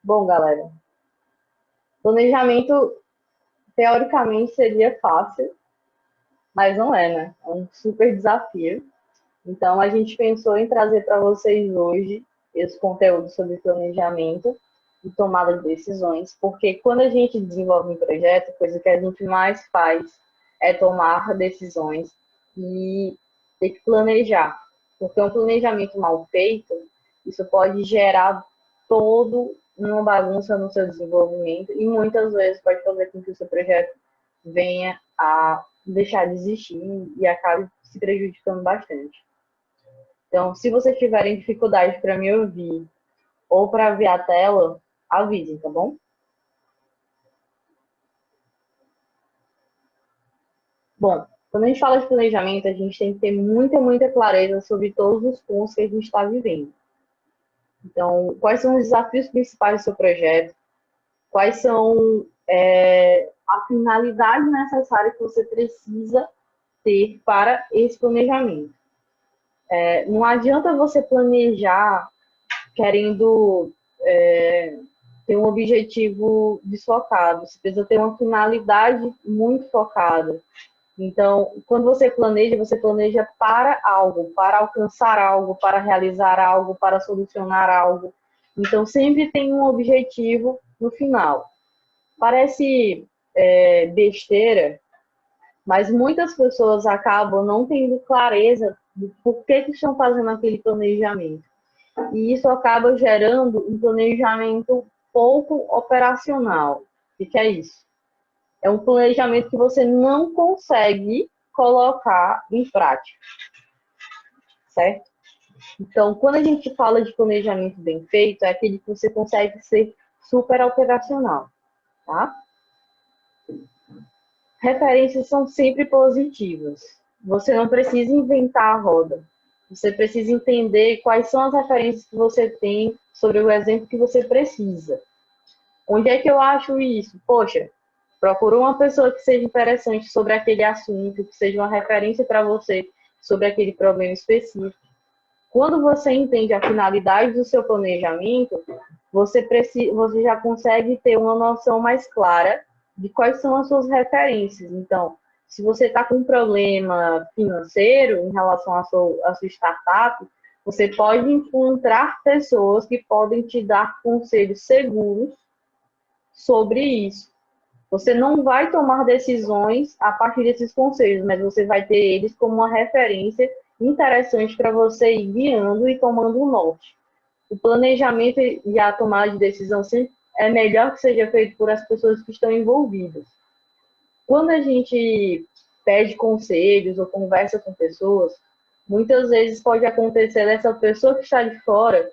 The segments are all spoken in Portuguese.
Bom, galera, planejamento teoricamente seria fácil, mas não é, né? É um super desafio. Então, a gente pensou em trazer para vocês hoje esse conteúdo sobre planejamento e tomada de decisões, porque quando a gente desenvolve um projeto, a coisa que a gente mais faz é tomar decisões e ter que planejar. Porque um planejamento mal feito, isso pode gerar todo uma bagunça no seu desenvolvimento e muitas vezes pode fazer com que o seu projeto venha a deixar de existir e acabe se prejudicando bastante. Então, se vocês tiverem dificuldade para me ouvir ou para ver a tela, avisem, tá bom? Bom, quando a gente fala de planejamento, a gente tem que ter muita clareza sobre todos os pontos que a gente está vivendo. Então, quais são os desafios principais do seu projeto? Quais são a finalidade necessária que você precisa ter para esse planejamento? Não adianta você planejar querendo ter um objetivo desfocado, você precisa ter uma finalidade muito focada. Então, quando você planeja para algo, para alcançar algo, para realizar algo, para solucionar algo. Então, sempre tem um objetivo no final. Parece besteira, mas muitas pessoas acabam não tendo clareza do porquê que estão fazendo aquele planejamento. E isso acaba gerando um planejamento pouco operacional. O que é isso? É um planejamento que você não consegue colocar em prática, certo? Então, quando a gente fala de planejamento bem feito, é aquele que você consegue ser super operacional, tá? Referências são sempre positivas. Você não precisa inventar a roda. Você precisa entender quais são as referências que você tem sobre o exemplo que você precisa. Onde é que eu acho isso? Poxa, procura uma pessoa que seja interessante sobre aquele assunto, que seja uma referência para você sobre aquele problema específico. Quando você entende a finalidade do seu planejamento, você já consegue ter uma noção mais clara de quais são as suas referências. Então, se você está com um problema financeiro em relação à sua startup, você pode encontrar pessoas que podem te dar conselhos seguros sobre isso. Você não vai tomar decisões a partir desses conselhos, mas você vai ter eles como uma referência interessante para você ir guiando e tomando um norte. O planejamento e a tomada de decisão sempre é melhor que seja feito por as pessoas que estão envolvidas. Quando a gente pede conselhos ou conversa com pessoas, muitas vezes pode acontecer dessa pessoa que está de fora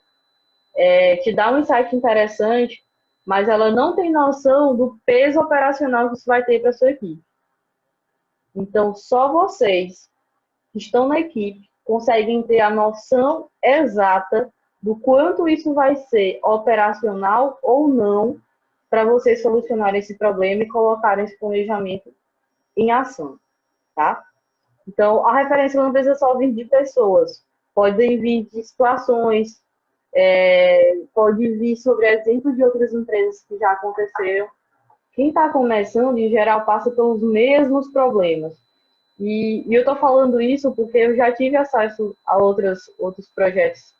te dar um insight interessante, mas ela não tem noção do peso operacional que isso vai ter para a sua equipe. Então, só vocês que estão na equipe conseguem ter a noção exata do quanto isso vai ser operacional ou não para vocês solucionarem esse problema e colocarem esse planejamento em ação, tá? Então, a referência não precisa só vir de pessoas, podem vir de situações, pode vir sobre exemplos de outras empresas que já aconteceram. Quem está começando, em geral, passa pelos mesmos problemas. E eu estou falando isso porque eu já tive acesso a outros projetos,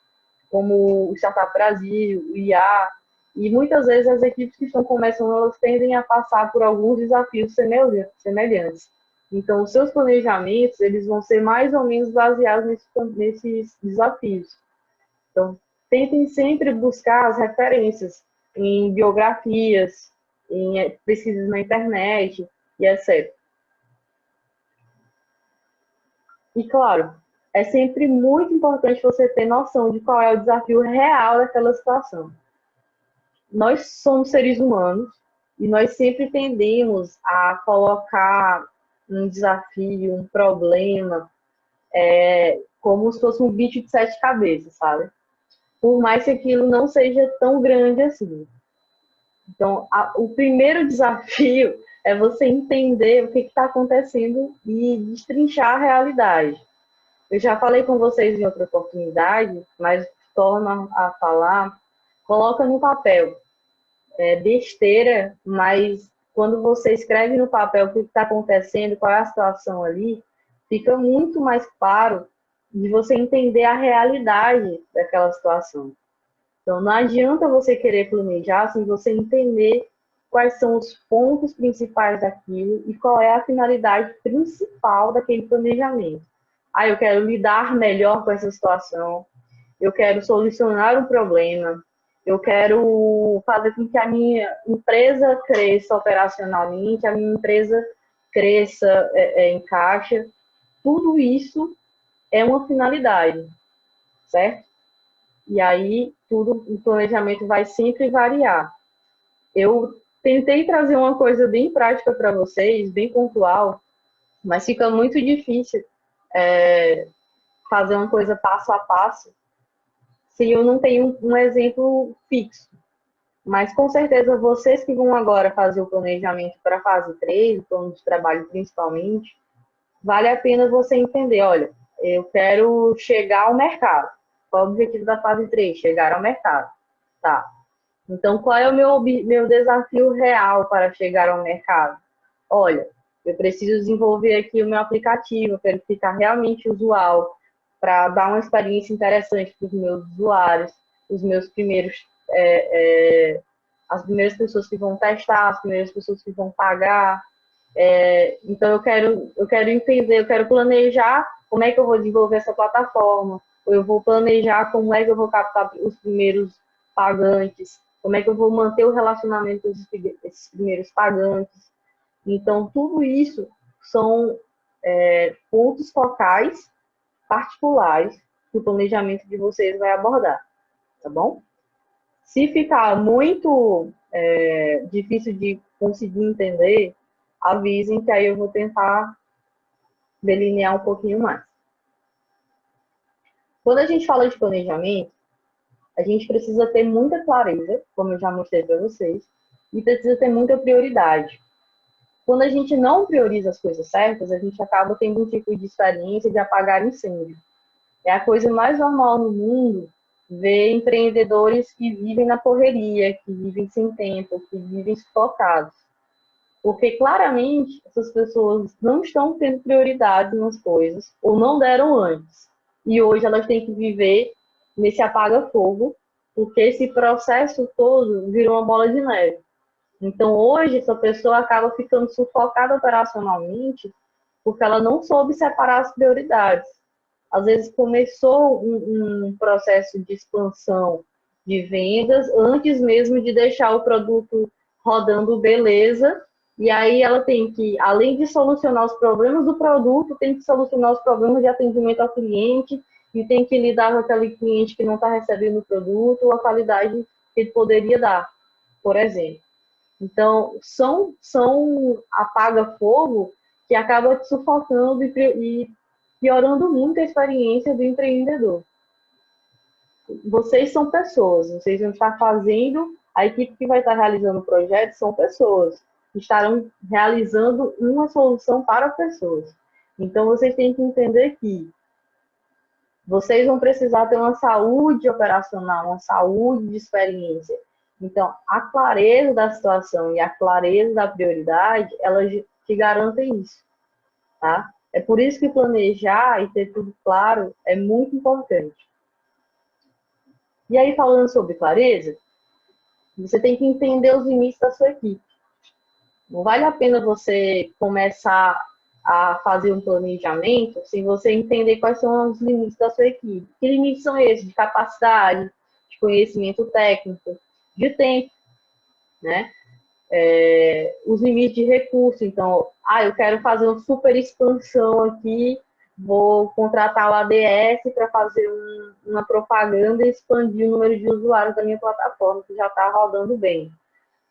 como o Startup Brasil, o IA, e muitas vezes as equipes que estão começando, elas tendem a passar por alguns desafios semelhantes. Então, os seus planejamentos, eles vão ser mais ou menos baseados nesses desafios. Então, tentem sempre buscar as referências em biografias, em pesquisas na internet e etc. E, claro, é sempre muito importante você ter noção de qual é o desafio real daquela situação. Nós somos seres humanos e nós sempre tendemos a colocar um desafio, um problema, como se fosse um bicho de sete cabeças, sabe? Por mais que aquilo não seja tão grande assim. Então, o primeiro desafio É você entender o que está acontecendo e destrinchar a realidade. Eu já falei com vocês em outra oportunidade, mas torno a falar, coloca no papel. É besteira, mas quando você escreve no papel o que está acontecendo, qual é a situação ali, fica muito mais claro de você entender a realidade daquela situação. Então, não adianta você querer planejar sem você entender quais são os pontos principais daquilo e qual é a finalidade principal daquele planejamento. Ah, eu quero lidar melhor com essa situação, eu quero solucionar um problema, eu quero fazer com que a minha empresa cresça operacionalmente, a minha empresa cresça em caixa. Tudo isso é uma finalidade, certo? E aí, tudo, o planejamento vai sempre variar. Eu tentei trazer uma coisa bem prática para vocês, bem pontual, mas fica muito difícil fazer uma coisa passo a passo se eu não tenho um exemplo fixo. Mas com certeza vocês que vão agora fazer o planejamento para a fase 3, o plano de trabalho principalmente, vale a pena você entender, olha, eu quero chegar ao mercado. Qual é o objetivo da fase 3? Chegar ao mercado. Tá. Então, qual é o meu desafio real para chegar ao mercado? Olha, eu preciso desenvolver aqui o meu aplicativo, eu quero ficar realmente usual, para dar uma experiência interessante para os meus usuários, os meus primeiros, as primeiras pessoas que vão testar, as primeiras pessoas que vão pagar. Então, eu quero entender, eu quero planejar como é que eu vou desenvolver essa plataforma, ou eu vou planejar como é que eu vou captar os primeiros pagantes, como é que eu vou manter o relacionamento com esses primeiros pagantes. Então, tudo isso são pontos focais particulares que o planejamento de vocês vai abordar, tá bom? Se ficar muito difícil de conseguir entender, avisem que aí eu vou tentar delinear um pouquinho mais. Quando a gente fala de planejamento, a gente precisa ter muita clareza, como eu já mostrei para vocês, e precisa ter muita prioridade. Quando a gente não prioriza as coisas certas, a gente acaba tendo um tipo de experiência de apagar incêndio. É a coisa mais normal no mundo ver empreendedores que vivem na correria, que vivem sem tempo, que vivem sufocados. Porque claramente essas pessoas não estão tendo prioridade nas coisas, ou não deram antes. E hoje elas têm que viver nesse apaga-fogo, porque esse processo todo virou uma bola de neve. Então hoje essa pessoa acaba ficando sufocada operacionalmente porque ela não soube separar as prioridades. Às vezes começou um processo de expansão de vendas antes mesmo de deixar o produto rodando beleza, e aí ela tem que, além de solucionar os problemas do produto, tem que solucionar os problemas de atendimento ao cliente e tem que lidar com aquele cliente que não está recebendo o produto ou a qualidade que ele poderia dar, por exemplo. Então, são apaga-fogo que acaba te sufocando e piorando muito a experiência do empreendedor. Vocês são pessoas, vocês vão estar fazendo, a equipe que vai estar realizando o projeto são pessoas, que estarão realizando uma solução para pessoas. Então, vocês têm que entender que vocês vão precisar ter uma saúde operacional, uma saúde de experiência. Então, a clareza da situação e a clareza da prioridade, elas te garantem isso, tá? É por isso que planejar e ter tudo claro é muito importante. E aí, falando sobre clareza, você tem que entender os limites da sua equipe. Não vale a pena você começar a fazer um planejamento sem você entender quais são os limites da sua equipe. Que limites são esses? De capacidade, de conhecimento técnico, de tempo, né? Os limites de recurso. Então, eu quero fazer uma super expansão aqui, vou contratar o ADS para fazer uma propaganda e expandir o número de usuários da minha plataforma, que já está rodando bem.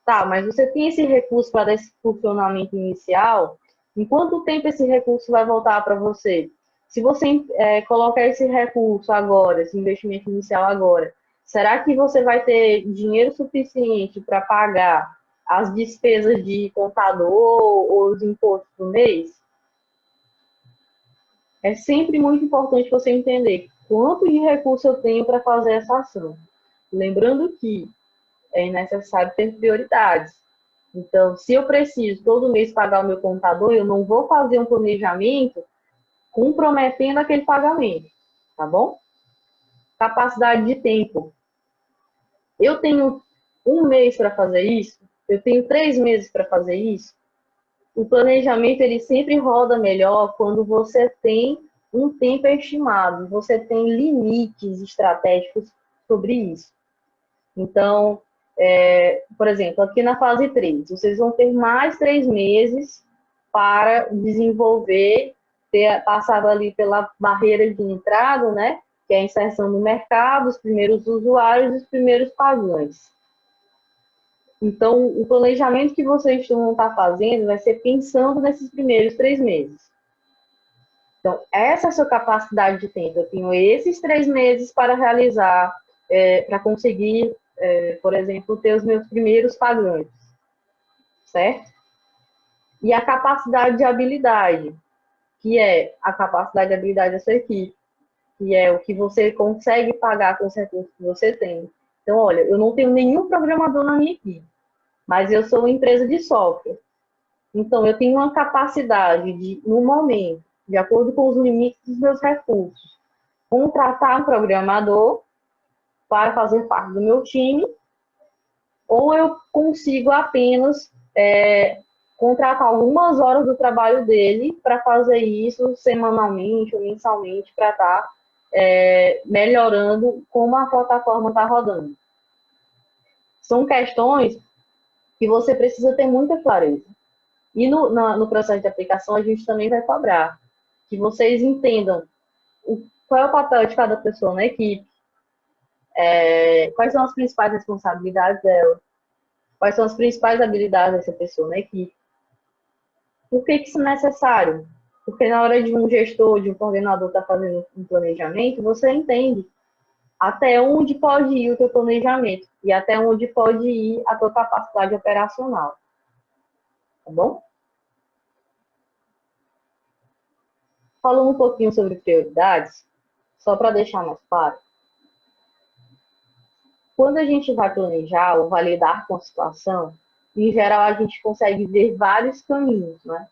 Tá, mas você tem esse recurso para dar esse funcionamento inicial? Em quanto tempo esse recurso vai voltar para você? Se você colocar esse recurso agora, esse investimento inicial agora, será que você vai ter dinheiro suficiente para pagar as despesas de contador ou os impostos do mês, é sempre muito importante você entender quanto de recurso eu tenho para fazer essa ação. Lembrando que é necessário ter prioridades. Então, se eu preciso todo mês pagar o meu contador, eu não vou fazer um planejamento comprometendo aquele pagamento, tá bom? Capacidade de tempo. Eu tenho um mês para fazer isso, eu tenho 3 meses para fazer isso. O planejamento ele sempre roda melhor quando você tem um tempo estimado, você tem limites estratégicos sobre isso. Então, por exemplo, aqui na fase 3, vocês vão ter mais 3 meses para desenvolver, ter passado ali pela barreira de entrada, né? Que é a inserção no mercado, os primeiros usuários e os primeiros pagantes. Então, o planejamento que vocês vão estar fazendo vai ser pensando nesses primeiros 3 meses. Então, essa é a sua capacidade de tempo. Eu tenho esses 3 meses para realizar, para conseguir, por exemplo, ter os meus primeiros pagantes, certo? E a capacidade de habilidade, que é a capacidade de habilidade da sua equipe, que é o que você consegue pagar com os recursos que você tem. Então, olha, eu não tenho nenhum programador na minha equipe, mas eu sou uma empresa de software. Então, eu tenho uma capacidade de, no momento, de acordo com os limites dos meus recursos, contratar um programador para fazer parte do meu time, ou eu consigo apenas contratar algumas horas do trabalho dele para fazer isso semanalmente ou mensalmente para estar melhorando como a plataforma está rodando. São questões que você precisa ter muita clareza. E no processo de aplicação, a gente também vai cobrar que vocês entendam qual é o papel de cada pessoa na equipe, quais são as principais responsabilidades dela, quais são as principais habilidades dessa pessoa na equipe. Por que isso é necessário? Porque na hora de um gestor, de um coordenador estar fazendo um planejamento, você entende até onde pode ir o teu planejamento e até onde pode ir a tua capacidade operacional. Tá bom? Falando um pouquinho sobre prioridades, só para deixar mais claro. Quando a gente vai planejar ou vai lidar com a situação, em geral a gente consegue ver vários caminhos, né?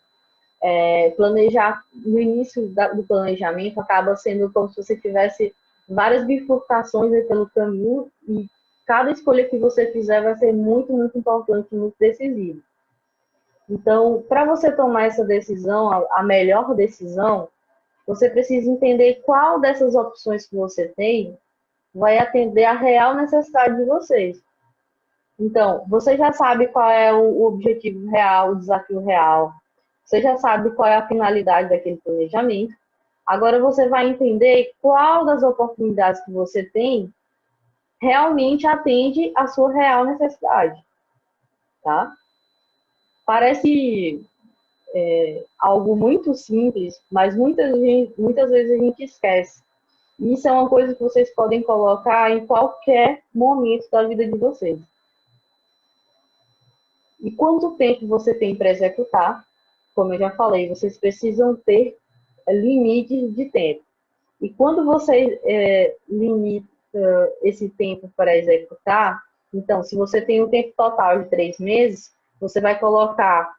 Planejar no início do planejamento acaba sendo como se você tivesse várias bifurcações pelo caminho e cada escolha que você fizer vai ser muito, muito importante, muito decisiva. Então, para você tomar essa decisão, a melhor decisão, você precisa entender qual dessas opções que você tem vai atender a real necessidade de vocês. Então, você já sabe qual é o objetivo real, o desafio real. Você já sabe qual é a finalidade daquele planejamento. Agora você vai entender qual das oportunidades que você tem realmente atende à sua real necessidade, tá? Parece algo muito simples, mas muitas vezes a gente esquece. Isso é uma coisa que vocês podem colocar em qualquer momento da vida de vocês. E quanto tempo você tem para executar? Como eu já falei, vocês precisam ter limites de tempo. E quando você limita esse tempo para executar, então, se você tem um tempo total de 3 meses, você vai colocar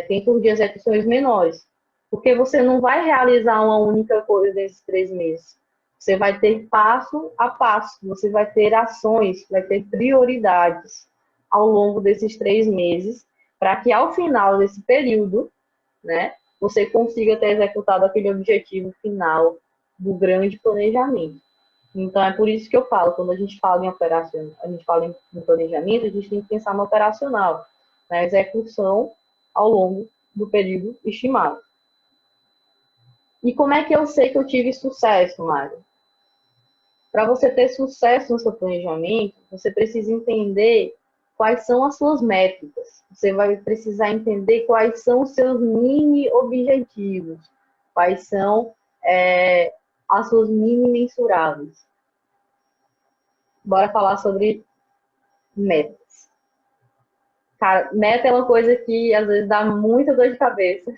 tempos de execuções menores. Porque você não vai realizar uma única coisa nesses 3 meses. Você vai ter passo a passo, você vai ter ações, vai ter prioridades ao longo desses 3 meses, para que ao final desse período, né, você consiga ter executado aquele objetivo final do grande planejamento. Então, é por isso que eu falo, quando a gente fala em operação, a gente fala em planejamento, a gente tem que pensar no operacional, na execução ao longo do período estimado. E como é que eu sei que eu tive sucesso, Mário? Para você ter sucesso no seu planejamento, você precisa entender quais são as suas métricas. Você vai precisar entender quais são os seus mini objetivos, quais são as suas mini mensuráveis. Bora falar sobre metas. Cara, meta é uma coisa que às vezes dá muita dor de cabeça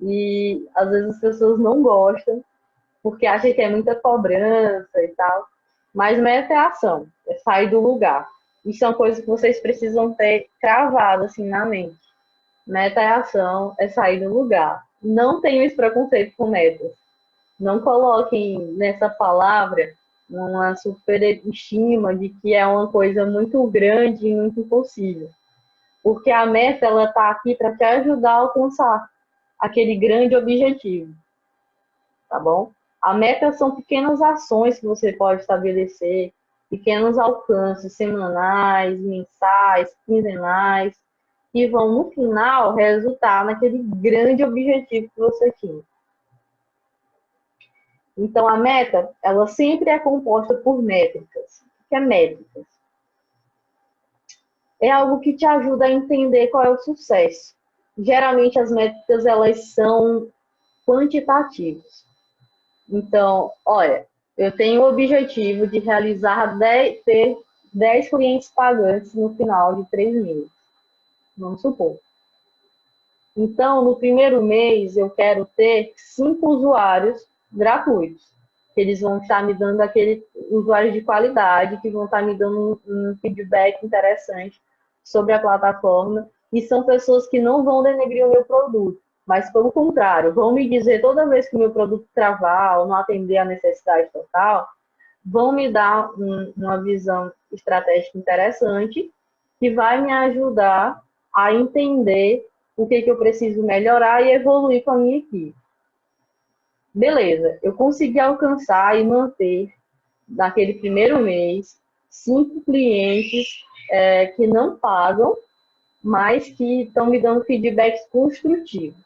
e às vezes as pessoas não gostam porque acham que é muita cobrança e tal. Mas meta é ação, é sair do lugar. Isso é uma coisa que vocês precisam ter cravado assim na mente. Meta é ação, é sair do lugar. Não tenham esse preconceito com metas. Não coloquem nessa palavra uma superestima de que é uma coisa muito grande e muito impossível. Porque a meta ela está aqui para te ajudar a alcançar aquele grande objetivo, tá bom? A meta são pequenas ações que você pode estabelecer, pequenos alcances semanais, mensais, quinzenais, que vão, no final, resultar naquele grande objetivo que você tinha. Então, a meta, ela sempre é composta por métricas. O que é métricas? É algo que te ajuda a entender qual é o sucesso. Geralmente, as métricas, elas são quantitativas. Então, olha, eu tenho o objetivo de realizar ter 10 clientes pagantes no final de 3 meses. Vamos supor. Então, no primeiro mês, eu quero ter 5 usuários gratuitos. Eles vão estar me dando aquele usuário de qualidade, que vão estar me dando um feedback interessante sobre a plataforma. E são pessoas que não vão denegrir o meu produto, mas, pelo contrário, vão me dizer toda vez que o meu produto travar ou não atender a necessidade total, vão me dar uma visão estratégica interessante que vai me ajudar a entender o que eu preciso melhorar e evoluir com a minha equipe. Beleza, eu consegui alcançar e manter, naquele primeiro mês, 5 clientes que não pagam, mas que estão me dando feedbacks construtivos.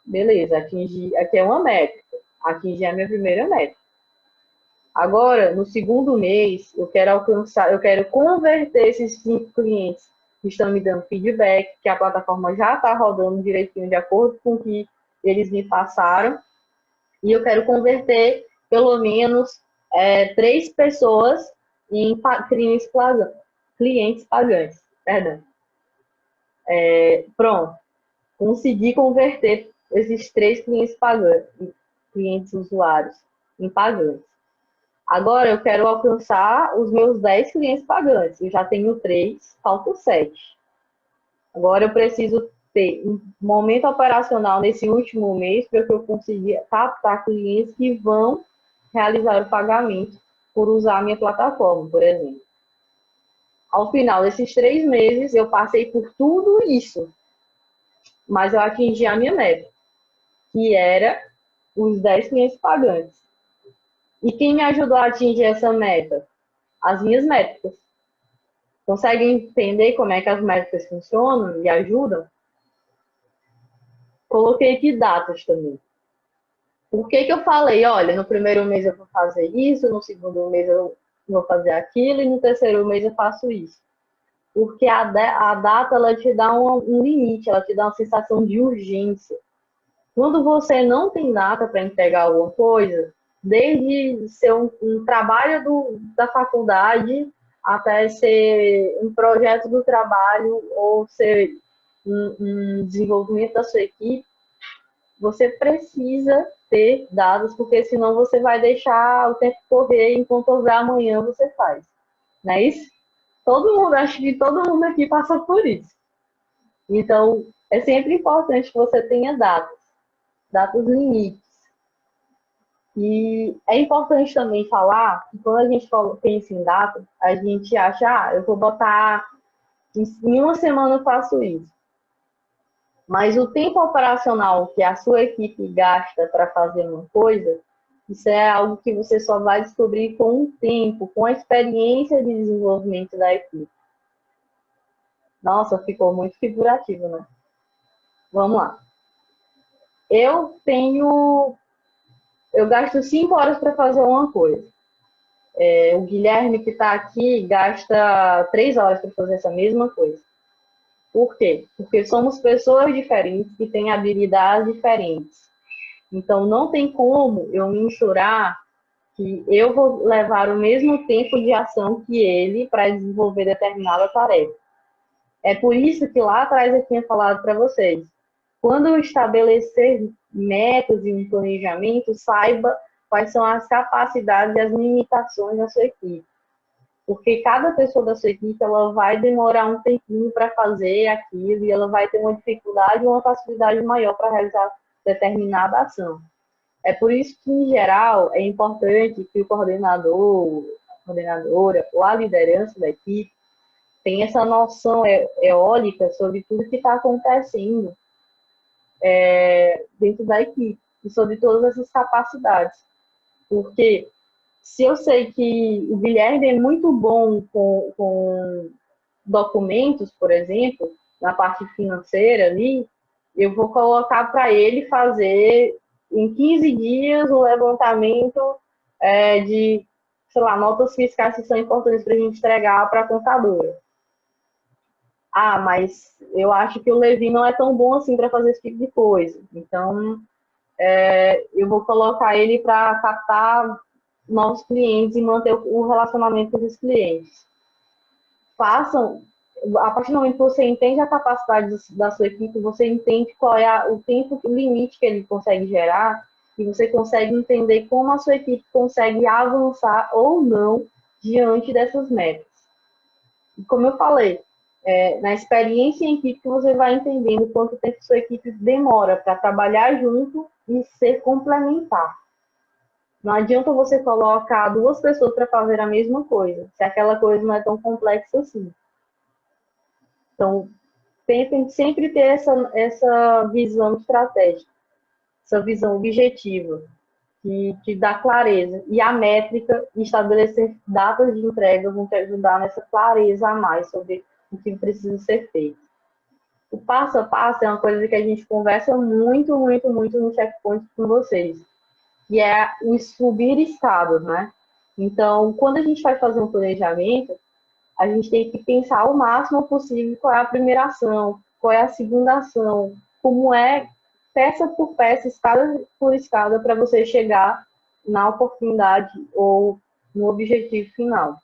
Beleza, aqui é uma métrica. Atingir a minha primeira métrica. Agora, no segundo mês, eu quero converter esses 5 clientes que estão me dando feedback, que a plataforma já está rodando direitinho de acordo com o que eles me passaram, e eu quero converter pelo menos 3 pessoas em clientes pagantes. Perdão. Pronto. Consegui converter esses 3 clientes pagantes, clientes usuários, em pagantes. Agora eu quero alcançar os meus 10 clientes pagantes. Eu já tenho 3, faltam 7. Agora eu preciso ter um momento operacional nesse último mês para que eu consiga captar clientes que vão realizar o pagamento por usar a minha plataforma, por exemplo. Ao final desses 3 meses, eu passei por tudo isso, mas eu atingi a minha meta, que era os 10 clientes pagantes. E quem me ajudou a atingir essa meta? As minhas métricas. Conseguem entender como é que as métricas funcionam e ajudam? Coloquei aqui datas também. Por que eu falei, olha, no primeiro mês eu vou fazer isso, no segundo mês eu vou fazer aquilo e no terceiro mês eu faço isso? Porque a data ela te dá um limite, ela te dá uma sensação de urgência. Quando você não tem data para entregar alguma coisa, desde ser um trabalho da faculdade até ser um projeto do trabalho ou ser um desenvolvimento da sua equipe, você precisa ter dados, porque senão você vai deixar o tempo correr e enquanto houver amanhã você faz. Não é isso? Todo mundo, acho que todo mundo aqui passa por isso. Então, é sempre importante que você tenha datas limites. E é importante também falar que quando a gente pensa em data, a gente acha, eu vou botar, em uma semana eu faço isso. Mas o tempo operacional que a sua equipe gasta para fazer uma coisa, isso é algo que você só vai descobrir com o tempo, com a experiência de desenvolvimento da equipe. Nossa, ficou muito figurativo, né? Vamos lá. Eu gasto 5 horas para fazer uma coisa. O Guilherme que está aqui gasta 3 horas para fazer essa mesma coisa. Por quê? Porque somos pessoas diferentes que têm habilidades diferentes. Então, não tem como eu mensurar que eu vou levar o mesmo tempo de ação que ele para desenvolver determinada tarefa. É por isso que lá atrás eu tinha falado para vocês. Quando estabelecer metas e um planejamento, saiba quais são as capacidades e as limitações da sua equipe. Porque cada pessoa da sua equipe ela vai demorar um tempinho para fazer aquilo e ela vai ter uma dificuldade ou uma facilidade maior para realizar determinada ação. É por isso que, em geral, é importante que o coordenador, a coordenadora ou a liderança da equipe tenha essa noção eólica sobre tudo que está acontecendo dentro da equipe e sobre todas essas capacidades. Porque se eu sei que o Guilherme é muito bom com documentos, por exemplo, na parte financeira ali, eu vou colocar para ele fazer em 15 dias o levantamento de, sei lá, notas fiscais que são importantes para a gente entregar para a contadora. Ah, mas eu acho que o Levi não é tão bom assim para fazer esse tipo de coisa. Então, eu vou colocar ele para captar novos clientes e manter o relacionamento com esses clientes. Façam, a partir do momento que você entende a capacidade da sua equipe, você entende qual é o tempo limite que ele consegue gerar e você consegue entender como a sua equipe consegue avançar ou não diante dessas metas. E como eu falei, na experiência em equipe você vai entendendo quanto tempo sua equipe demora para trabalhar junto e ser complementar. Não adianta você colocar duas pessoas para fazer a mesma coisa, se aquela coisa não é tão complexa assim. Então, tentem sempre ter essa visão estratégica, essa visão objetiva, que dá clareza. E a métrica e estabelecer datas de entrega vão te ajudar nessa clareza a mais sobre o que precisa ser feito. O passo a passo é uma coisa que a gente conversa muito, muito, muito no checkpoint com vocês, que é o subir escadas, né? Então, quando a gente vai fazer um planejamento, a gente tem que pensar o máximo possível qual é a primeira ação, qual é a segunda ação, como é peça por peça, escada por escada, para você chegar na oportunidade ou no objetivo final.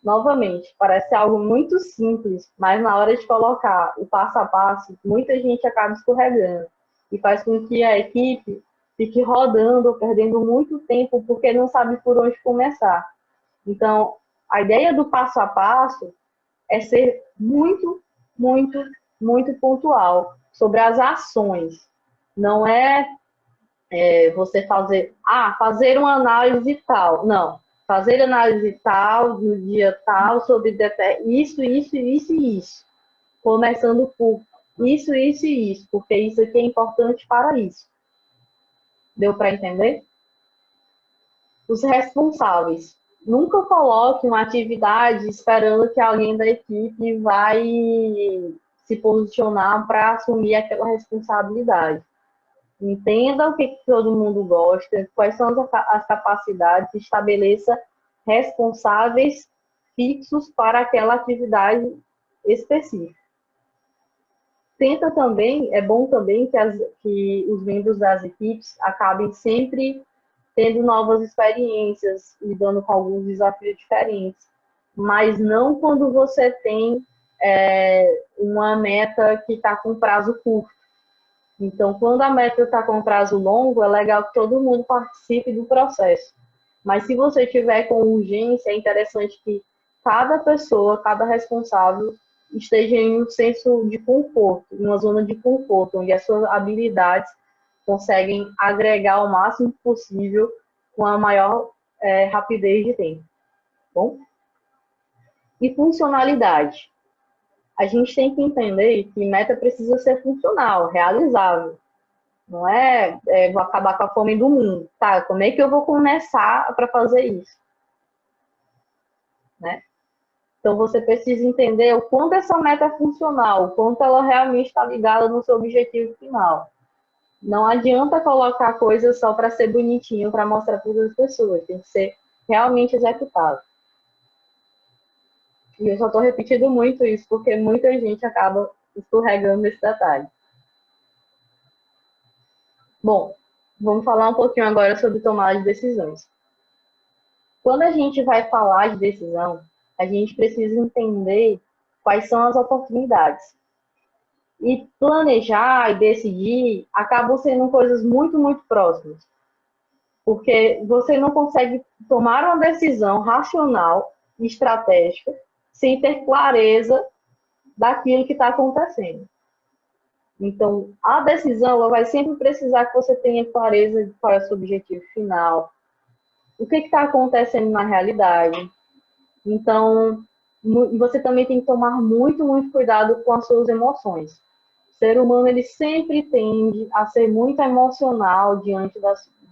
Novamente, parece algo muito simples, mas na hora de colocar o passo a passo, muita gente acaba escorregando e faz com que a equipe fique rodando, perdendo muito tempo, porque não sabe por onde começar. Então, a ideia do passo a passo é ser muito, muito, muito pontual sobre as ações. Não é, você fazer uma análise tal. Não. Fazer análise tal, no dia tal, sobre isso, isso, isso e isso. Começando por isso, isso e isso, porque isso aqui é importante para isso. Deu para entender? Os responsáveis. Nunca coloque uma atividade esperando que alguém da equipe vai se posicionar para assumir aquela responsabilidade. Entenda o que todo mundo gosta, quais são as capacidades, estabeleça responsáveis fixos para aquela atividade específica. Tenta também, é bom também que os membros das equipes acabem sempre tendo novas experiências, lidando com alguns desafios diferentes, mas não quando você tem uma meta que está com prazo curto. Então, quando a meta está com prazo longo, é legal que todo mundo participe do processo. Mas se você tiver com urgência, é interessante que cada pessoa, cada responsável, esteja em um senso de conforto, em uma zona de conforto, onde as suas habilidades conseguem agregar o máximo possível com a maior rapidez de tempo. Bom? E funcionalidade. A gente tem que entender que meta precisa ser funcional, realizável. Não vou acabar com a fome do mundo. Tá, como é que eu vou começar para fazer isso? Né? Então, você precisa entender o quanto essa meta é funcional, o quanto ela realmente está ligada no seu objetivo final. Não adianta colocar coisas só para ser bonitinho, para mostrar para as pessoas. Tem que ser realmente executado. E eu só estou repetindo muito isso, porque muita gente acaba escorregando nesse detalhe. Bom, vamos falar um pouquinho agora sobre tomada de decisões. Quando a gente vai falar de decisão, a gente precisa entender quais são as oportunidades. E planejar e decidir acabam sendo coisas muito, muito próximas. Porque você não consegue tomar uma decisão racional e estratégica sem ter clareza daquilo que está acontecendo. Então, a decisão ela vai sempre precisar que você tenha clareza de qual é o seu objetivo final, o que está acontecendo na realidade. Então, você também tem que tomar muito, muito cuidado com as suas emoções. O ser humano ele sempre tende a ser muito emocional diante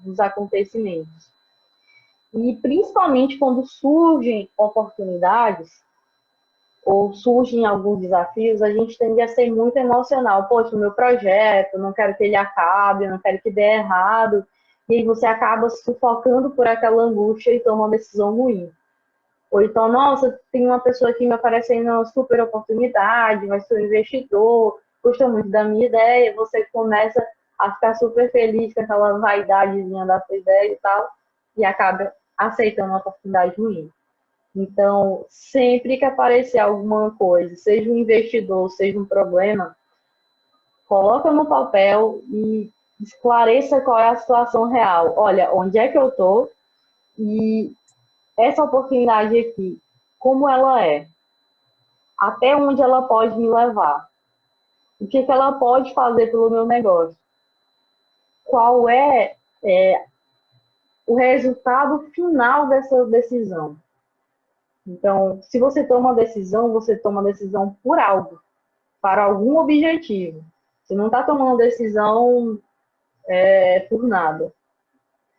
dos acontecimentos. E principalmente quando surgem oportunidades ou surgem alguns desafios, a gente tende a ser muito emocional. Poxa, o meu projeto, não quero que ele acabe, não quero que dê errado. E aí você acaba se sufocando por aquela angústia e toma uma decisão ruim. Ou então, nossa, tem uma pessoa aqui me oferecendo uma super oportunidade, vai ser um investidor, gosta muito da minha ideia, você começa a ficar super feliz com aquela vaidadezinha da sua ideia e tal, e acaba aceitando uma oportunidade ruim. Então, sempre que aparecer alguma coisa, seja um investidor, seja um problema, coloca no papel e esclareça qual é a situação real. Olha, onde é que eu estou e essa oportunidade aqui, como ela é? Até onde ela pode me levar? O que ela pode fazer pelo meu negócio? Qual é o resultado final dessa decisão? Então, se você toma uma decisão, você toma uma decisão por algo, para algum objetivo. Você não está tomando decisão por nada.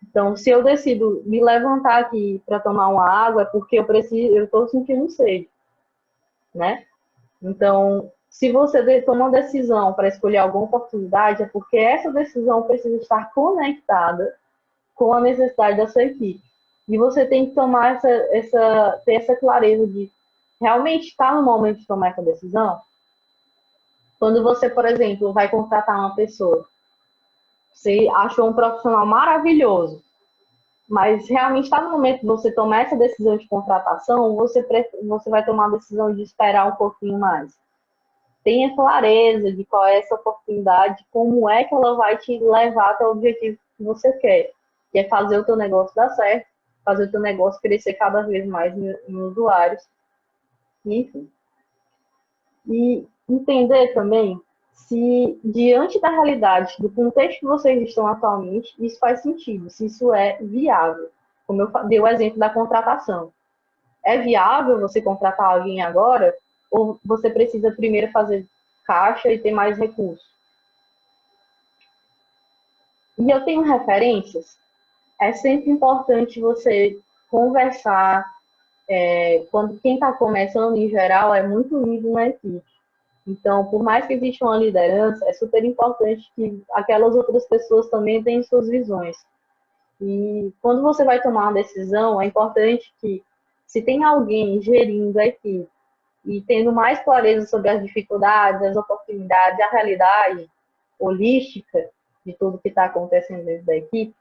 Então, se eu decido me levantar aqui para tomar uma água, é porque eu estou sentindo sede, né? Então, se você toma uma decisão para escolher alguma oportunidade, é porque essa decisão precisa estar conectada com a necessidade da sua equipe. E você tem que tomar ter essa clareza de realmente estar no momento de tomar essa decisão. Quando você, por exemplo, vai contratar uma pessoa, você achou um profissional maravilhoso, mas realmente está no momento de você tomar essa decisão de contratação, você vai tomar a decisão de esperar um pouquinho mais. Tenha clareza de qual é essa oportunidade, como é que ela vai te levar até o objetivo que você quer, que é fazer o teu negócio dar certo, fazer o teu negócio crescer cada vez mais em usuários, enfim. E entender também se, diante da realidade, do contexto que vocês estão atualmente, isso faz sentido, se isso é viável. Como eu dei o exemplo da contratação. É viável você contratar alguém agora ou você precisa primeiro fazer caixa e ter mais recursos? E eu tenho referências. É sempre importante você conversar. Quando quem está começando, em geral, é muito unido na equipe. Então, por mais que exista uma liderança, é super importante que aquelas outras pessoas também tenham suas visões. E quando você vai tomar uma decisão, é importante que, se tem alguém gerindo a equipe e tendo mais clareza sobre as dificuldades, as oportunidades, a realidade holística de tudo que está acontecendo dentro da equipe,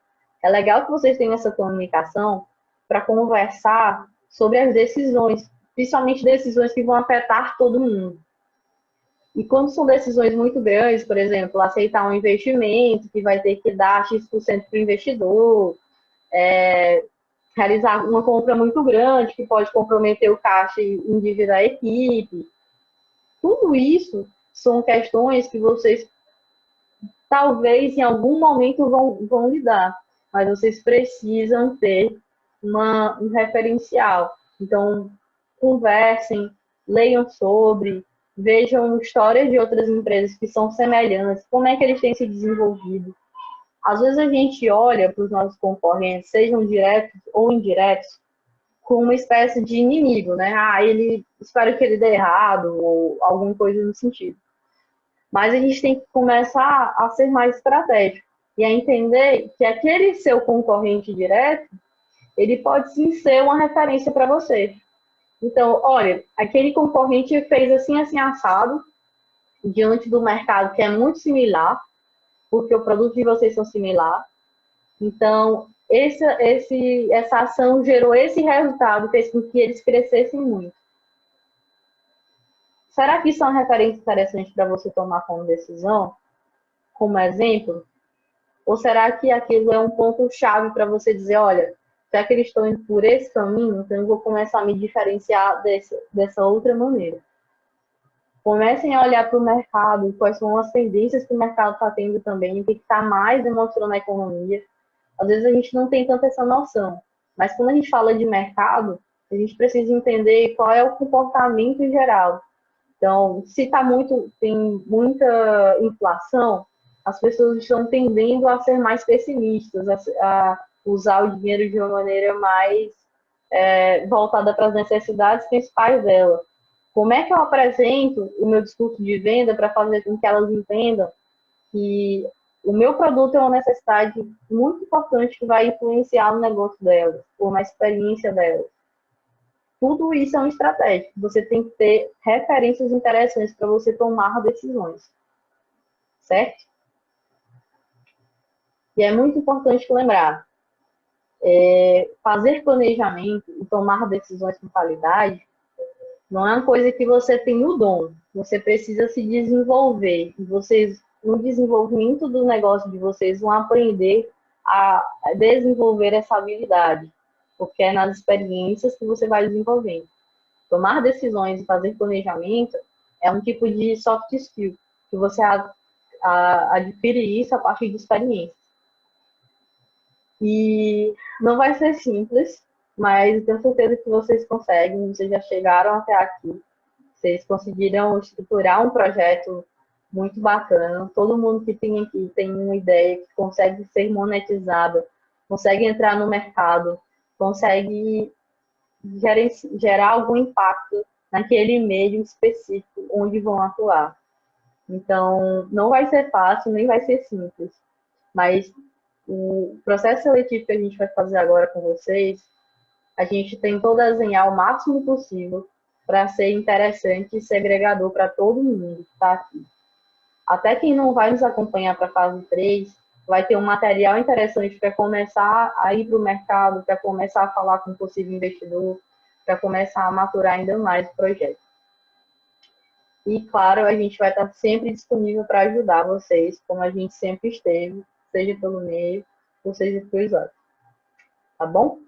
é legal que vocês tenham essa comunicação para conversar sobre as decisões, principalmente decisões que vão afetar todo mundo. E quando são decisões muito grandes, por exemplo, aceitar um investimento que vai ter que dar X% para o investidor, realizar uma compra muito grande que pode comprometer o caixa e endividar a equipe. Tudo isso são questões que vocês talvez em algum momento vão lidar, mas vocês precisam ter um referencial. Então, conversem, leiam sobre, vejam histórias de outras empresas que são semelhantes, como é que eles têm se desenvolvido. Às vezes a gente olha para os nossos concorrentes, sejam diretos ou indiretos, com uma espécie de inimigo, né? Espero que ele dê errado, ou alguma coisa no sentido. Mas a gente tem que começar a ser mais estratégico e a entender que aquele seu concorrente direto, ele pode sim ser uma referência para você. Então, olha, aquele concorrente fez assim, assim, assado, diante do mercado que é muito similar, porque o produto de vocês são similar. Então, essa ação gerou esse resultado, fez com que eles crescessem muito. será que isso é uma referência interessante para você tomar como decisão, como exemplo? Ou será que aquilo é um ponto-chave para você dizer, olha, já que eles estão indo por esse caminho, então eu vou começar a me diferenciar dessa outra maneira. Comecem a olhar para o mercado, quais são as tendências que o mercado está tendo também, o que está mais demonstrando na economia. Às vezes a gente não tem tanta essa noção, mas quando a gente fala de mercado, a gente precisa entender qual é o comportamento em geral. Então, se tem muita inflação, as pessoas estão tendendo a ser mais pessimistas, a usar o dinheiro de uma maneira mais voltada para as necessidades principais dela. Como é que eu apresento o meu discurso de venda para fazer com que elas entendam que o meu produto é uma necessidade muito importante que vai influenciar no negócio delas, ou na experiência delas? Tudo isso é uma estratégia. Você tem que ter referências interessantes para você tomar decisões, certo? E é muito importante lembrar, fazer planejamento e tomar decisões com qualidade não é uma coisa que você tem o dom. Você precisa se desenvolver. E vocês, no desenvolvimento do negócio de vocês, vão aprender a desenvolver essa habilidade, porque é nas experiências que você vai desenvolvendo. Tomar decisões e fazer planejamento é um tipo de soft skill, que você adquire isso a partir de experiência. E não vai ser simples, mas eu tenho certeza que vocês conseguem, vocês já chegaram até aqui, vocês conseguiram estruturar um projeto muito bacana. Todo mundo que tem aqui tem uma ideia que consegue ser monetizada, consegue entrar no mercado, consegue gerar algum impacto naquele meio específico onde vão atuar. Então, não vai ser fácil, nem vai ser simples, mas o processo seletivo que a gente vai fazer agora com vocês, a gente tentou desenhar o máximo possível para ser interessante e segregador para todo mundo que está aqui. Até quem não vai nos acompanhar para a fase 3 vai ter um material interessante para começar a ir para o mercado, para começar a falar com um possível investidor, para começar a maturar ainda mais o projeto. E, claro, a gente vai estar sempre disponível para ajudar vocês, como a gente sempre esteve, seja pelo meio, ou seja pelo WhatsApp. Tá bom?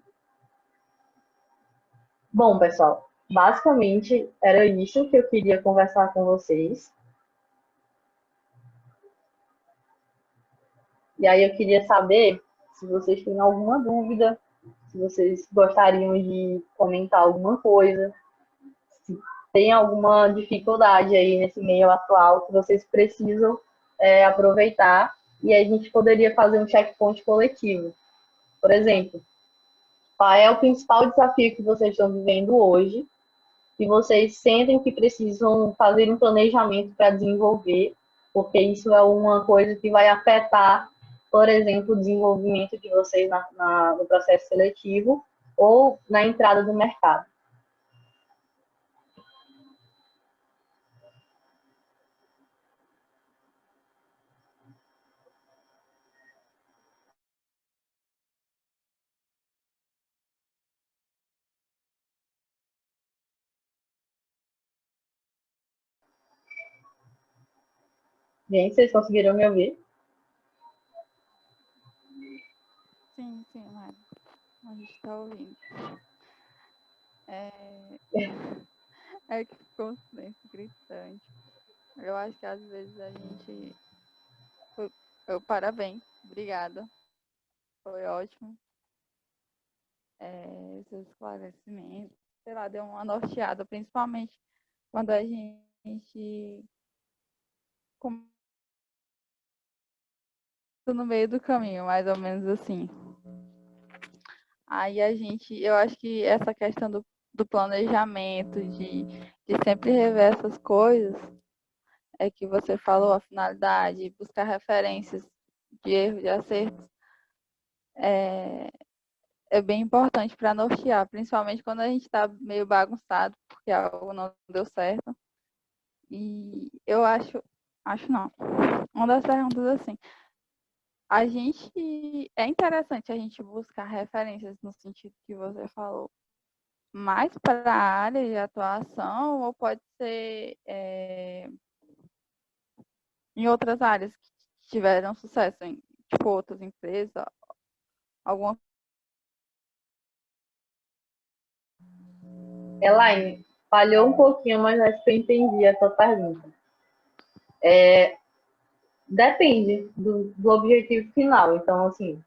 Bom, pessoal, basicamente era isso que eu queria conversar com vocês. E aí eu queria saber se vocês têm alguma dúvida, se vocês gostariam de comentar alguma coisa, se tem alguma dificuldade aí nesse meio atual que vocês precisam aproveitar e aí a gente poderia fazer um checkpoint coletivo. Por exemplo, qual é o principal desafio que vocês estão vivendo hoje e vocês sentem que precisam fazer um planejamento para desenvolver, porque isso é uma coisa que vai afetar, por exemplo, o desenvolvimento de vocês no processo seletivo ou na entrada do mercado. Gente, vocês conseguiram me ouvir? Sim, Mari. A gente está ouvindo. É que ficou um silêncio gritante. Eu acho que às vezes a gente. Parabéns, obrigada. Foi ótimo. Seus esclarecimentos. Sei lá, deu uma norteada, principalmente quando a gente no meio do caminho, mais ou menos assim. Aí eu acho que essa questão do planejamento, de sempre rever essas coisas, é que você falou, a finalidade, buscar referências de erro, de acerto, é bem importante para nortear, principalmente quando a gente está meio bagunçado, porque algo não deu certo. E eu acho não. Uma das perguntas assim, é interessante a gente buscar referências no sentido que você falou, mais para a área de atuação ou pode ser em outras áreas que tiveram sucesso, em tipo, outras empresas, alguma. Elaine, falhou um pouquinho, mas acho que eu entendi a sua pergunta. Depende do objetivo final. Então, assim,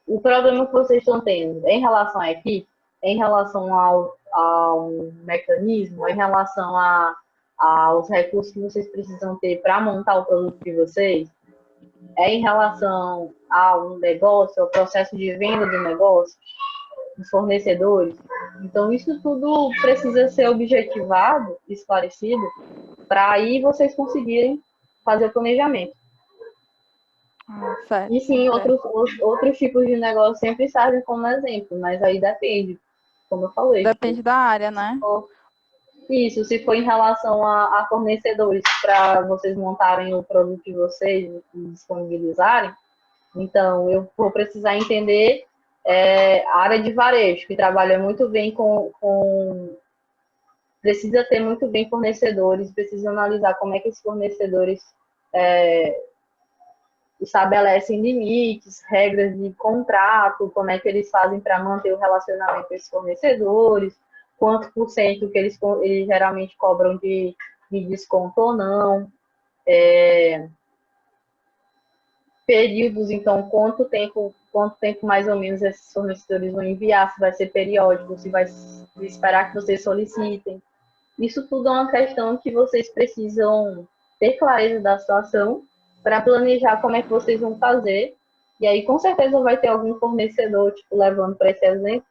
o problema que vocês estão tendo em relação à equipe, em relação ao mecanismo, em relação aos recursos que vocês precisam ter para montar o produto de vocês, é em relação ao negócio, ao processo de venda do negócio, dos fornecedores. Então, isso tudo precisa ser objetivado, esclarecido, para aí vocês conseguirem fazer o planejamento. Certo, E sim, certo. outros tipos de negócio sempre servem como exemplo, mas aí depende, como eu falei. Depende da área, né? Isso, se for em relação a fornecedores para vocês montarem o produto de vocês e disponibilizarem, então eu vou precisar entender a área de varejo, que trabalha muito bem precisa ter muito bem fornecedores, precisa analisar como é que esses fornecedores estabelecem limites, regras de contrato, como é que eles fazem para manter o relacionamento com esses fornecedores, quanto por cento que eles geralmente cobram de desconto ou não, períodos, então quanto tempo mais ou menos esses fornecedores vão enviar, se vai ser periódico, se vai esperar que vocês solicitem. Isso tudo é uma questão que vocês precisam ter clareza da situação para planejar como é que vocês vão fazer. E aí, com certeza, vai ter algum fornecedor, tipo, levando para esse exemplo,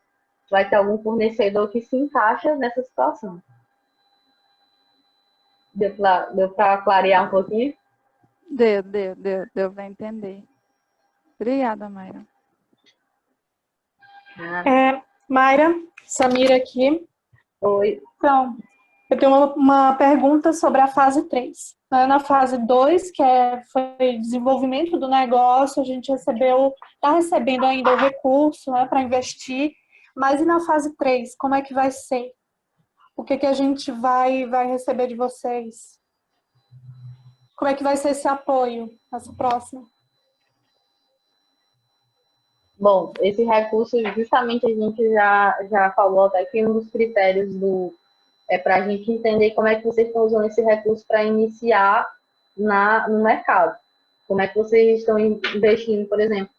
vai ter algum fornecedor que se encaixa nessa situação. Deu para clarear um pouquinho? Deu para entender. Obrigada, Mayra. Mayra, Samira aqui. Oi. Então, eu tenho uma pergunta sobre a fase 3. Na fase 2, que foi desenvolvimento do negócio, a gente está recebendo ainda o recurso, né, para investir, mas e na fase 3, como é que vai ser? O que a gente vai receber de vocês? Como é que vai ser esse apoio nessa próxima? Bom, esse recurso, justamente a gente já falou até que um dos critérios para a gente entender como é que vocês estão usando esse recurso para iniciar no mercado. Como é que vocês estão investindo, por exemplo,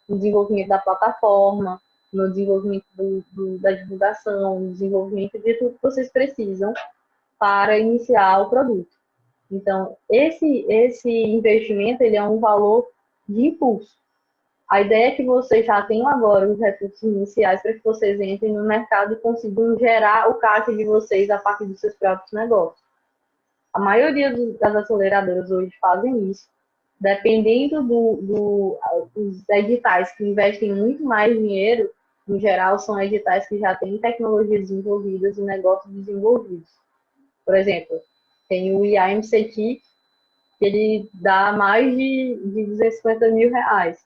no desenvolvimento da plataforma, no desenvolvimento da divulgação, no desenvolvimento de tudo que vocês precisam para iniciar o produto. Então, esse investimento ele é um valor de impulso. A ideia é que vocês já tenham agora os recursos iniciais para que vocês entrem no mercado e consigam gerar o caixa de vocês a partir dos seus próprios negócios. A maioria das aceleradoras hoje fazem isso. Dependendo dos editais que investem muito mais dinheiro, no geral, são editais que já têm tecnologias desenvolvidas e negócios desenvolvidos. Por exemplo, tem o IAMCT, que ele dá mais de 250 mil reais.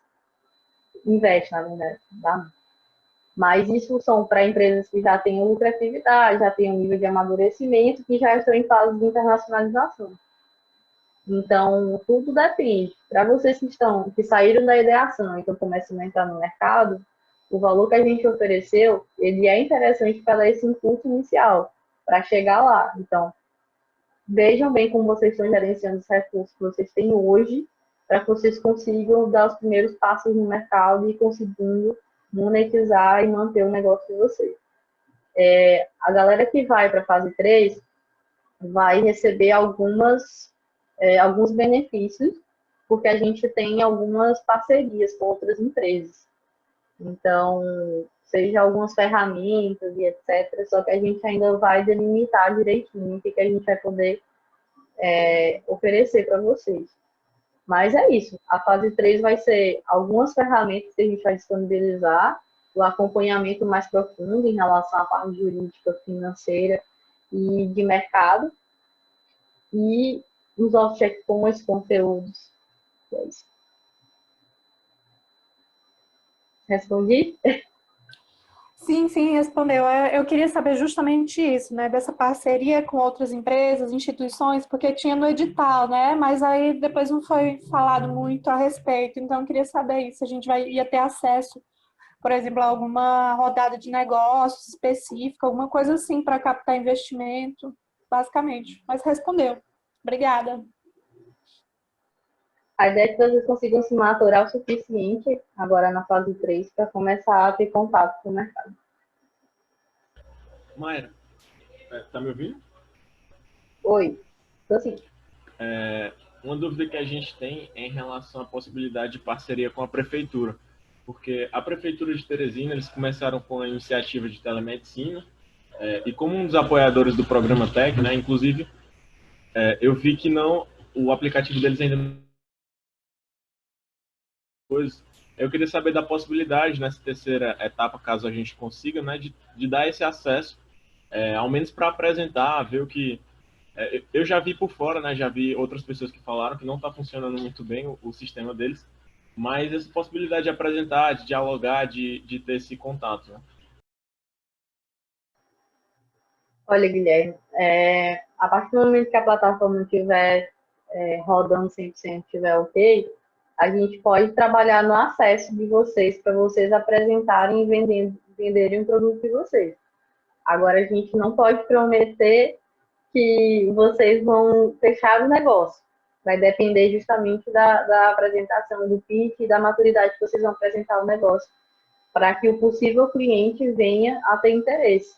Investe, na verdade. Dá. Mas isso são para empresas que já têm lucratividade, já têm um nível de amadurecimento, que já estão em fase de internacionalização. Então, tudo depende. Para vocês que saíram da ideação e estão começando a entrar no mercado, o valor que a gente ofereceu, ele é interessante para dar esse impulso inicial, para chegar lá. Então, vejam bem como vocês estão gerenciando os recursos que vocês têm hoje, para que vocês consigam dar os primeiros passos no mercado e conseguindo monetizar e manter o negócio de vocês. A galera que vai para a fase 3 vai receber alguns benefícios, porque a gente tem algumas parcerias com outras empresas. Então, seja algumas ferramentas e etc. Só que a gente ainda vai delimitar direitinho o que a gente vai poder oferecer para vocês. Mas é isso. A fase 3 vai ser algumas ferramentas que a gente vai disponibilizar, o acompanhamento mais profundo em relação à parte jurídica, financeira e de mercado, e os nossos checkpoints, conteúdos. É isso. Respondi? Sim, Sim, respondeu. Eu queria saber justamente isso, né? Dessa parceria com outras empresas, instituições, porque tinha no edital, né? Mas aí depois não foi falado muito a respeito. Então, eu queria saber isso. A gente ia ter acesso, por exemplo, a alguma rodada de negócios específica, alguma coisa assim para captar investimento, basicamente. Mas respondeu. Obrigada. A ideia é que vocês consigam se maturar o suficiente, agora na fase 3, para começar a ter contato com o mercado. Mayra, tá me ouvindo? Oi, tô sim. Uma dúvida que a gente tem é em relação à possibilidade de parceria com a prefeitura, porque a prefeitura de Teresina, eles começaram com a iniciativa de telemedicina, e como um dos apoiadores do programa Tec, né, inclusive, eu vi que o aplicativo deles ainda não coisas. Eu queria saber da possibilidade nessa terceira etapa, caso a gente consiga, né, de dar esse acesso, ao menos para apresentar, ver o que eu já vi por fora, né? Já vi outras pessoas que falaram que não está funcionando muito bem o sistema deles, mas essa possibilidade de apresentar, de dialogar, de ter esse contato, né? Olha, Guilherme, a partir do momento que a plataforma estiver rodando 100%, estiver ok, a gente pode trabalhar no acesso de vocês, para vocês apresentarem e venderem o produto de vocês. Agora, a gente não pode prometer que vocês vão fechar o negócio. Vai depender justamente da apresentação do pitch e da maturidade que vocês vão apresentar o negócio, para que o possível cliente venha a ter interesse.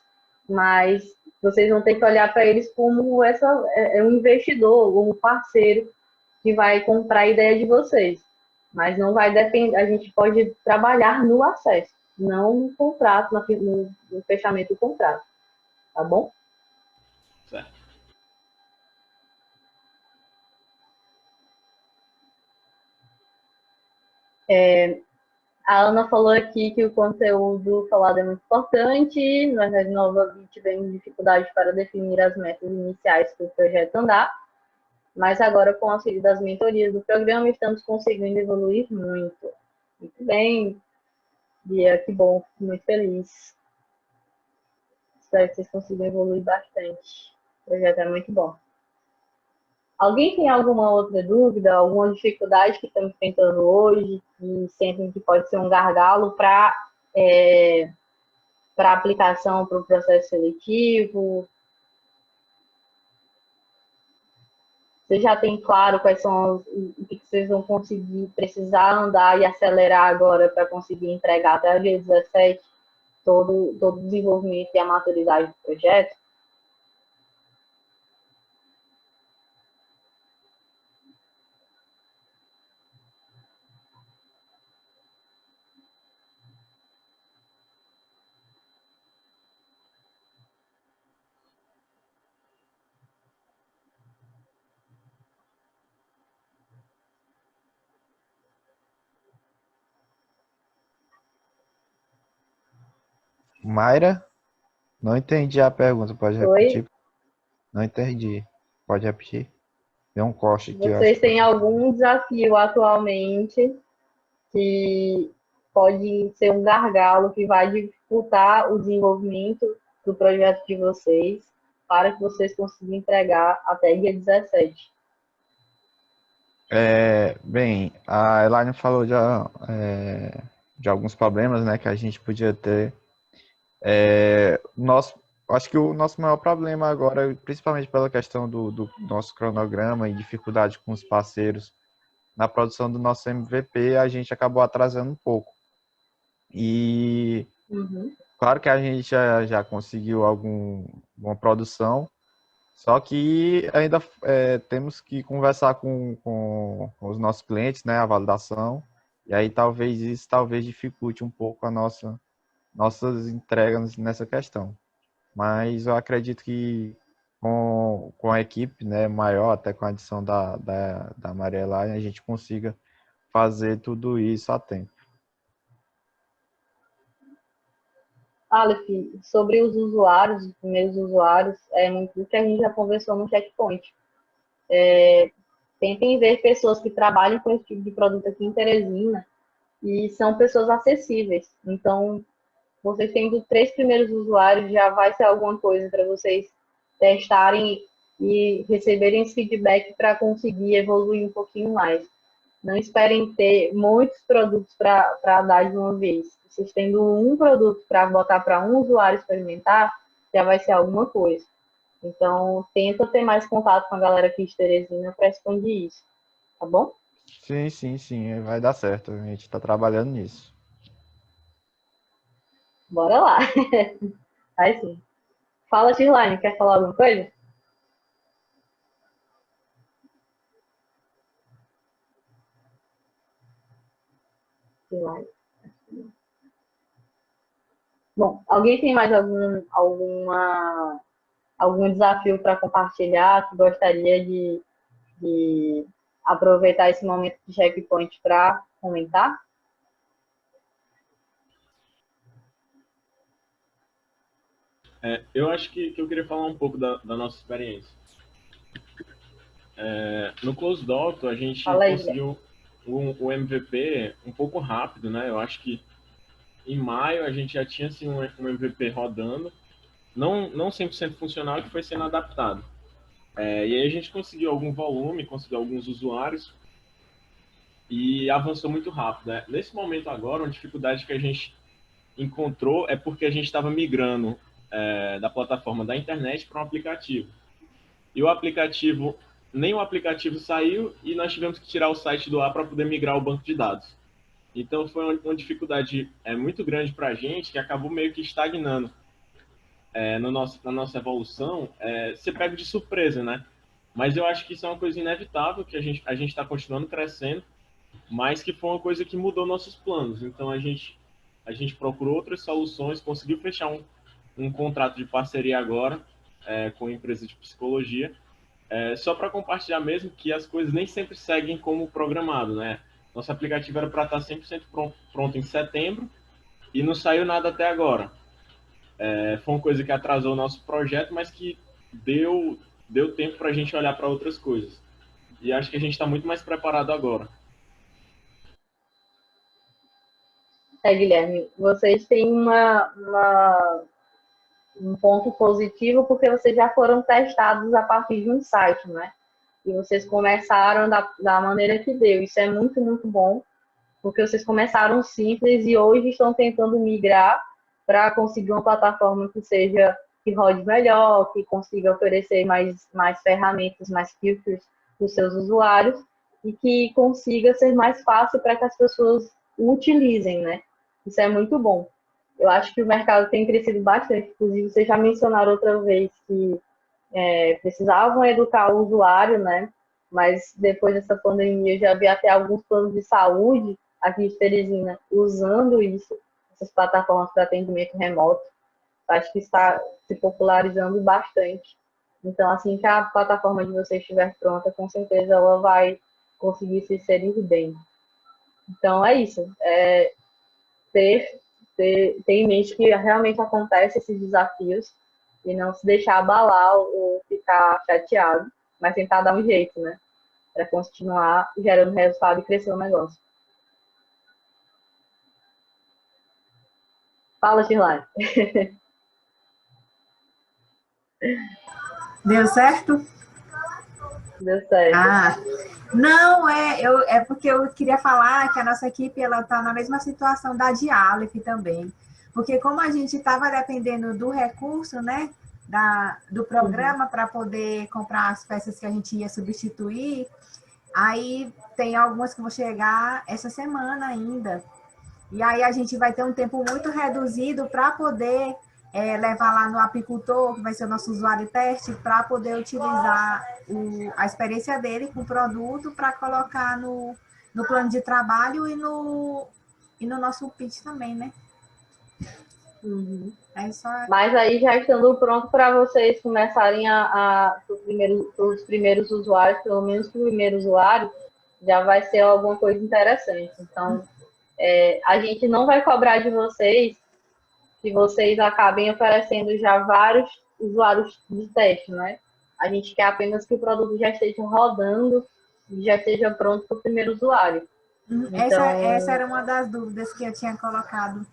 Mas vocês vão ter que olhar para eles como um investidor, um parceiro que vai comprar a ideia de vocês. Mas não vai depender, a gente pode trabalhar no acesso, não no contrato, no fechamento do contrato. Tá bom? Certo. A Ana falou aqui que o conteúdo falado é muito importante, nós na Nova tivemos dificuldade para definir as metas iniciais para o projeto andar, mas agora, com o auxílio das mentorias do programa, estamos conseguindo evoluir muito. Muito bem, Bia, que bom, fico muito feliz. Espero que vocês consigam evoluir bastante. O projeto é muito bom. Alguém tem alguma outra dúvida, alguma dificuldade que estão enfrentando hoje, que sentem que pode ser um gargalo para aplicação para o processo seletivo? Você já tem claro quais são o que vocês vão conseguir precisar andar e acelerar agora para conseguir entregar até o dia 17 todo o desenvolvimento e a maturidade do projeto? Mayra, não entendi a pergunta, pode Oi? repetir? Não entendi. Pode repetir? Deu um corte aqui, eu acho. Vocês têm algum desafio atualmente que pode ser um gargalo que vai dificultar o desenvolvimento do projeto de vocês para que vocês consigam entregar até dia 17? Bem, a Elaine falou de alguns problemas, né, que a gente podia ter. Acho que o nosso maior problema agora, principalmente pela questão do nosso cronograma e dificuldade com os parceiros na produção do nosso MVP, a gente acabou atrasando um pouco. E Uhum. claro que a gente já conseguiu alguma produção, só que ainda temos que conversar com os nossos clientes, né, a validação, e aí talvez isso dificulte um pouco nossas entregas nessa questão. Mas eu acredito que com a equipe, né, maior, até com a adição da Maria Elaine, a gente consiga fazer tudo isso a tempo. Aleph, sobre os usuários, os primeiros usuários, é muito do que a gente já conversou no checkpoint. Tentem ver pessoas que trabalham com esse tipo de produto aqui em Teresina e são pessoas acessíveis. Então, vocês tendo 3 primeiros usuários já vai ser alguma coisa para vocês testarem e receberem esse feedback para conseguir evoluir um pouquinho mais. Não esperem ter muitos produtos para dar de uma vez. Vocês tendo um produto para botar para um usuário experimentar, já vai ser alguma coisa. Então, tenta ter mais contato com a galera aqui de Teresina para expandir isso, tá bom? Sim, sim, sim, vai dar certo. A gente está trabalhando nisso. Bora lá. Aí sim. Fala, Shirlane, quer falar alguma coisa? Shirlane. Bom, alguém tem mais algum desafio para compartilhar que gostaria de aproveitar esse momento de checkpoint para comentar? Eu acho que eu queria falar um pouco da nossa experiência. No Close Doctor, a gente Fala aí, conseguiu o MVP um pouco rápido, né? Eu acho que em maio a gente já tinha assim, um MVP rodando, não 100% funcional, que foi sendo adaptado. E aí a gente conseguiu algum volume, conseguiu alguns usuários e avançou muito rápido, né? Nesse momento agora, uma dificuldade que a gente encontrou é porque a gente estava migrando da plataforma da internet para um aplicativo. E nem o aplicativo saiu e nós tivemos que tirar o site do ar para poder migrar o banco de dados. Então foi uma dificuldade muito grande para a gente, que acabou meio que estagnando na nossa evolução, ser pego de surpresa, né? Mas eu acho que isso é uma coisa inevitável, que a gente está continuando crescendo, mas que foi uma coisa que mudou nossos planos. Então a gente procurou outras soluções, conseguiu fechar um contrato de parceria agora com a empresa de psicologia, só para compartilhar mesmo que as coisas nem sempre seguem como programado, né? Nosso aplicativo era para estar 100% pronto em setembro e não saiu nada até agora. Foi uma coisa que atrasou o nosso projeto, mas que deu tempo para a gente olhar para outras coisas. E acho que a gente está muito mais preparado agora. Guilherme, vocês têm um ponto positivo porque vocês já foram testados a partir de um site, né? E vocês começaram da maneira que deu. Isso é muito, muito bom, porque vocês começaram simples e hoje estão tentando migrar para conseguir uma plataforma que rode melhor, que consiga oferecer mais ferramentas, mais filtros para os seus usuários e que consiga ser mais fácil para que as pessoas o utilizem, né? Isso é muito bom. Eu acho que o mercado tem crescido bastante. Inclusive, vocês já mencionaram outra vez que precisavam educar o usuário, né? Mas depois dessa pandemia, eu já vi até alguns planos de saúde aqui de Teresina usando isso, essas plataformas para atendimento remoto. Acho que está se popularizando bastante. Então, assim que a plataforma de vocês estiver pronta, com certeza ela vai conseguir se inserir bem. Então, é isso. Ter em mente que realmente acontecem esses desafios e não se deixar abalar ou ficar chateado, mas tentar dar um jeito, né? Para continuar gerando resultado e crescer o negócio. Fala, Shirlane. Deu certo? Deu certo. Não, é porque eu queria falar que a nossa equipe ela está na mesma situação da de Aleph também. Porque como a gente estava dependendo do recurso, né, do programa para poder comprar as peças que a gente ia substituir, aí tem algumas que vão chegar essa semana ainda. E aí a gente vai ter um tempo muito reduzido para poder levar lá no apicultor, que vai ser o nosso usuário teste, para poder utilizar a experiência dele com o produto para colocar no plano de trabalho e no nosso pitch também, né? Uhum. Só... Mas aí já estando pronto para vocês começarem os primeiros usuários, pelo menos o primeiro usuário, já vai ser alguma coisa interessante. Então, a gente não vai cobrar de vocês que vocês acabem oferecendo já vários usuários de teste, né? A gente quer apenas que o produto já esteja rodando e já esteja pronto para o primeiro usuário. Essa era uma das dúvidas que eu tinha colocado.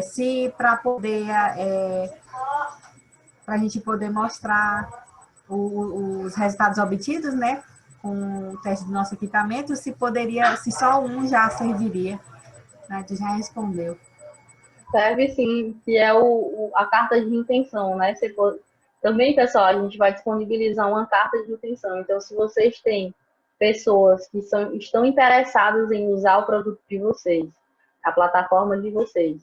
se para poder, para a gente poder mostrar os resultados obtidos, né, com o teste do nosso equipamento, se poderia, se só um já serviria, né, tu já respondeu. Serve sim, que é a carta de intenção, né? Também, pessoal, a gente vai disponibilizar uma carta de intenção. Então, se vocês têm pessoas que estão interessadas em usar o produto de vocês, a plataforma de vocês,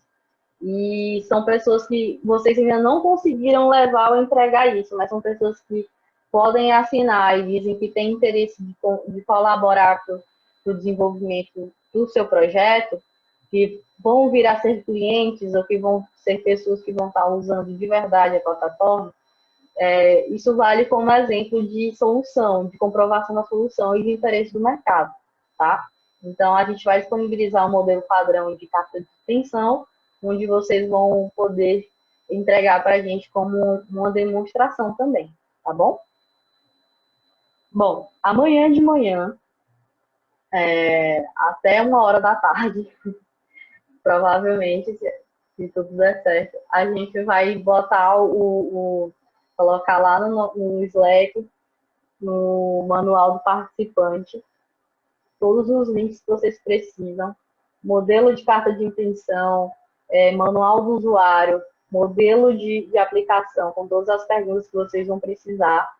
e são pessoas que vocês ainda não conseguiram levar ou entregar isso, mas são pessoas que podem assinar e dizem que têm interesse de colaborar para o desenvolvimento do seu projeto, que vão vir a ser clientes ou que vão ser pessoas que vão estar usando de verdade a plataforma, isso vale como exemplo de solução, de comprovação da solução e de interesse do mercado, tá? Então, a gente vai disponibilizar um modelo padrão de carta de extensão, onde vocês vão poder entregar para a gente como uma demonstração também, tá bom? Bom, amanhã de manhã, até 1h da tarde, provavelmente, se tudo der certo, a gente vai botar colocar lá no Slack, no manual do participante, todos os links que vocês precisam, modelo de carta de intenção, manual do usuário, modelo de aplicação, com todas as perguntas que vocês vão precisar,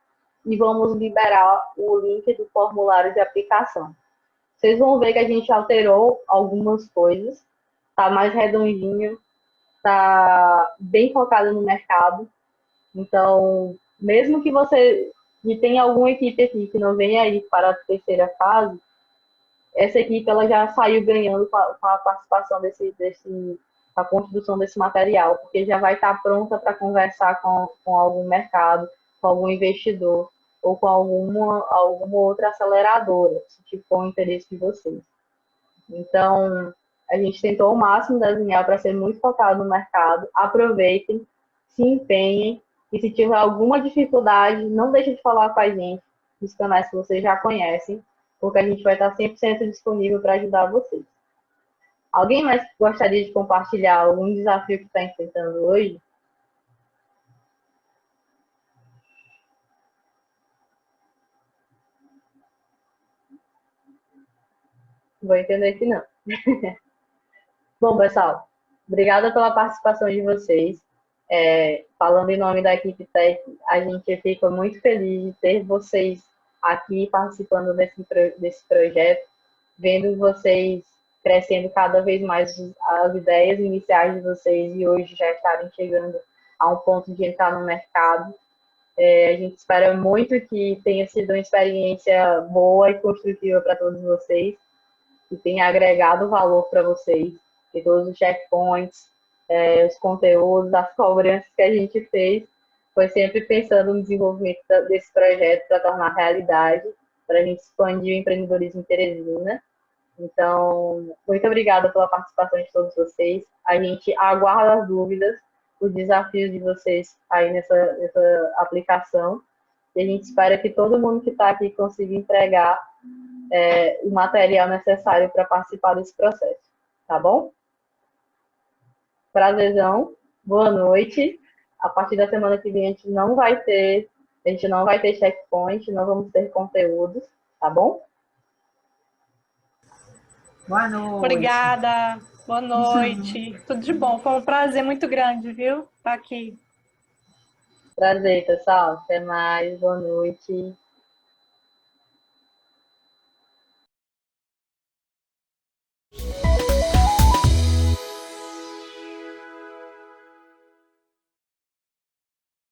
e vamos liberar o link do formulário de aplicação. Vocês vão ver que a gente alterou algumas coisas, tá mais redondinho, tá bem focado no mercado. Então, mesmo que você tenha alguma equipe aqui que não venha aí para a terceira fase, essa equipe ela já saiu ganhando com a participação a construção desse material, porque já vai estar pronta para conversar com algum mercado, com algum investidor ou com alguma outra aceleradora, se tiver o interesse de vocês. Então, a gente tentou ao máximo desenhar para ser muito focado no mercado. Aproveitem, se empenhem e se tiver alguma dificuldade, não deixe de falar com a gente nos canais que vocês já conhecem, porque a gente vai estar 100% disponível para ajudar vocês. Alguém mais gostaria de compartilhar algum desafio que está enfrentando hoje? Vou entender que não. Bom, pessoal, obrigada pela participação de vocês. Falando em nome da equipe Tech, a gente fica muito feliz de ter vocês aqui participando desse projeto, vendo vocês crescendo cada vez mais as ideias iniciais de vocês e hoje já estarem chegando a um ponto de entrar no mercado. A gente espera muito que tenha sido uma experiência boa e construtiva para todos vocês, que tenha agregado valor para vocês, que todos os checkpoints, os conteúdos, as cobranças que a gente fez, foi sempre pensando no desenvolvimento desse projeto para tornar realidade, para a gente expandir o empreendedorismo em Teresina. Então, muito obrigada pela participação de todos vocês. A gente aguarda as dúvidas, os desafios de vocês aí nessa aplicação. E a gente espera que todo mundo que está aqui consiga entregar o material necessário para participar desse processo. Tá bom? Prazerzão. Boa noite. A partir da semana que vem a gente não vai ter checkpoint, não vamos ter conteúdos, tá bom? Boa noite. Obrigada. Boa noite. Tudo de bom. Foi um prazer muito grande, viu? Estar aqui. Prazer, pessoal. Até mais. Boa noite.